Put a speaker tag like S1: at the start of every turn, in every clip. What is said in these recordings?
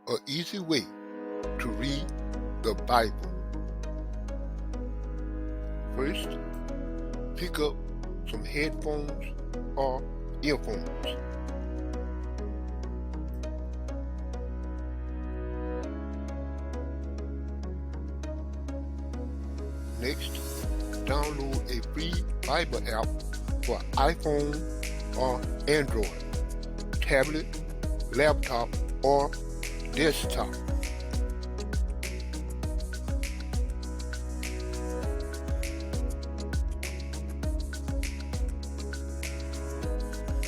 S1: an easy way to read the Bible. First, pick up some headphones or earphones. Next, download a free Bible app for iPhone or Android, tablet, laptop, or desktop.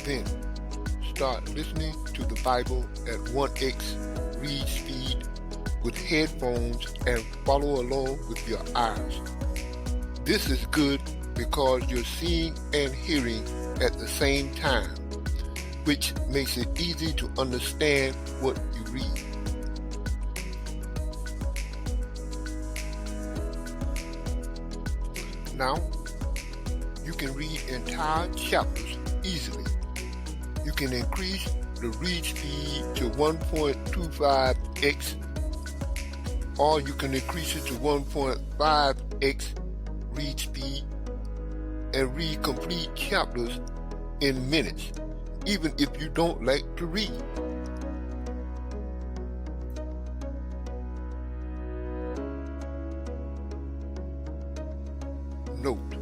S1: Then, start listening to the Bible at 1x read speed with headphones and follow along with your eyes. This is good because you're seeing and hearing at the same time, which makes it easy to understand what you read. Now, you can read entire chapters easily. You can increase the read speed to 1.25x, or you can increase it to 1.5x read speed and read complete chapters in minutes, even if you don't like to read. Note: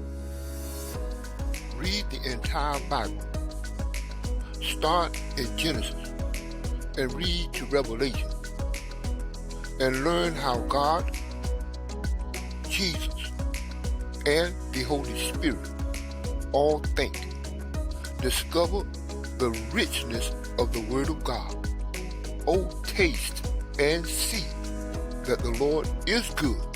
S1: read the entire Bible. Start in Genesis and read to Revelation, and learn how God, Jesus, and the Holy Spirit all think. Discover the richness of the Word of God. Oh, taste and see that the Lord is good.